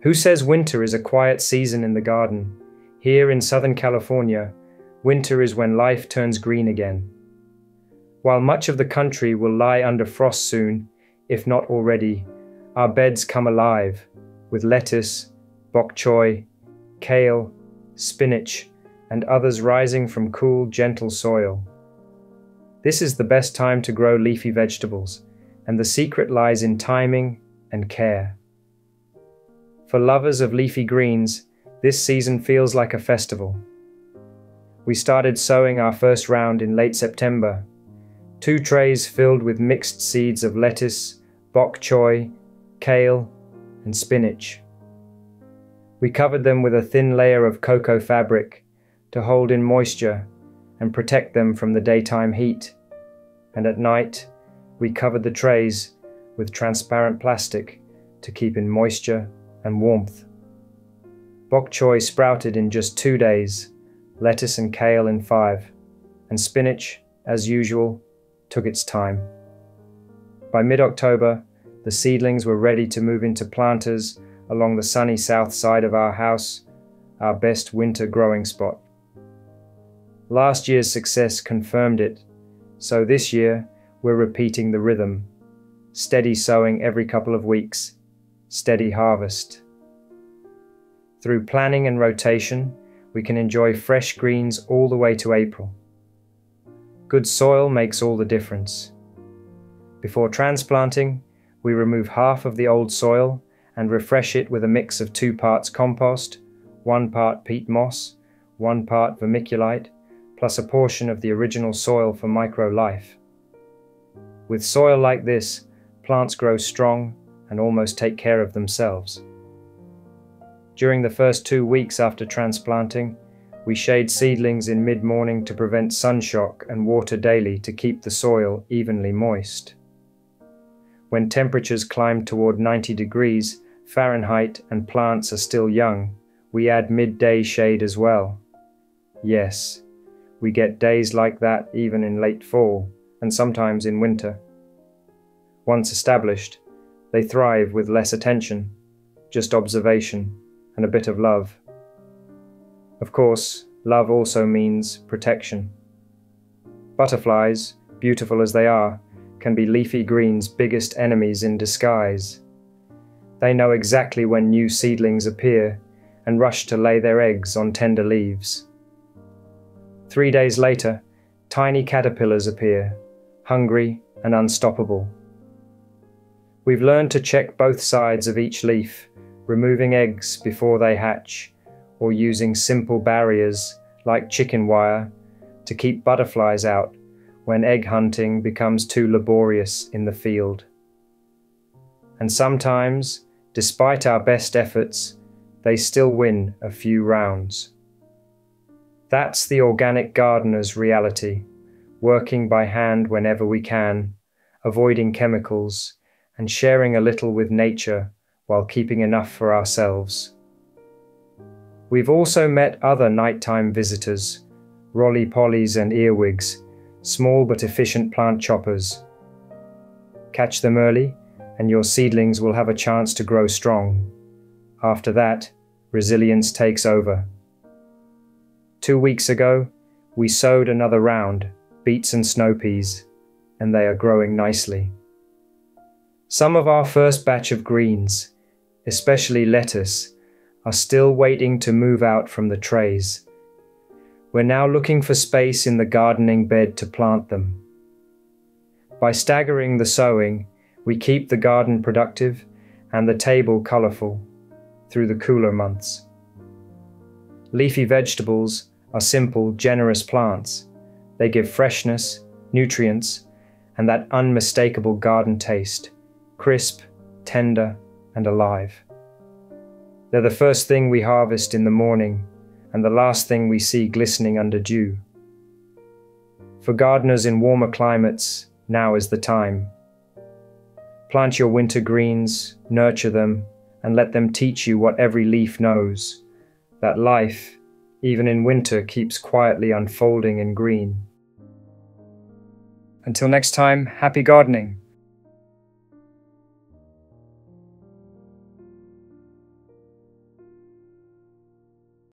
Who says winter is a quiet season in the garden? Here in Southern California, winter is when life turns green again. While much of the country will lie under frost soon, if not already, our beds come alive with lettuce, bok choy, kale, spinach, and others rising from cool, gentle soil. This is the best time to grow leafy vegetables, and the secret lies in timing and care. For lovers of leafy greens, this season feels like a festival. We started sowing our first round in late September. 2 trays filled with mixed seeds of lettuce, bok choy, kale, and spinach. We covered them with a thin layer of cocoa fabric to hold in moisture and protect them from the daytime heat. And at night, we covered the trays with transparent plastic to keep in moisture and warmth. Bok choy sprouted in just 2 days, lettuce and kale in 5, and spinach, as usual, took its time. By mid-October, the seedlings were ready to move into planters along the sunny south side of our house, our best winter growing spot. Last year's success confirmed it, so this year we're repeating the rhythm. Steady sowing every couple of weeks, steady harvest. Through planning and rotation, we can enjoy fresh greens all the way to April. Good soil makes all the difference. Before transplanting, we remove half of the old soil and refresh it with a mix of 2 parts compost, 1 part peat moss, 1 part vermiculite, plus a portion of the original soil for micro-life. With soil like this, plants grow strong and almost take care of themselves. During the first 2 weeks after transplanting, we shade seedlings in mid-morning to prevent sunshock and water daily to keep the soil evenly moist. When temperatures climb toward 90 degrees Fahrenheit and plants are still young, we add midday shade as well. Yes, we get days like that even in late fall and sometimes in winter. Once established, they thrive with less attention, just observation and a bit of love. Of course, love also means protection. Butterflies, beautiful as they are, can be leafy green's biggest enemies in disguise. They know exactly when new seedlings appear and rush to lay their eggs on tender leaves. 3 days later, tiny caterpillars appear, hungry and unstoppable. We've learned to check both sides of each leaf, removing eggs before they hatch, or using simple barriers like chicken wire to keep butterflies out when egg hunting becomes too laborious in the field. And sometimes, despite our best efforts, they still win a few rounds. That's the organic gardener's reality, working by hand whenever we can, avoiding chemicals, and sharing a little with nature while keeping enough for ourselves. We've also met other nighttime visitors, rolly-pollies and earwigs, small but efficient plant choppers. Catch them early, and your seedlings will have a chance to grow strong. After that, resilience takes over. 2 weeks ago, we sowed another round, beets and snow peas, and they are growing nicely. Some of our first batch of greens, especially lettuce, are still waiting to move out from the trays. We're now looking for space in the gardening bed to plant them. By staggering the sowing, we keep the garden productive and the table colorful through the cooler months. Leafy vegetables are simple, generous plants. They give freshness, nutrients, and that unmistakable garden taste, crisp, tender, and alive. They're the first thing we harvest in the morning and the last thing we see glistening under dew. For gardeners in warmer climates, now is the time. Plant your winter greens, nurture them, and let them teach you what every leaf knows, that life, even in winter, keeps quietly unfolding in green. Until next time, happy gardening!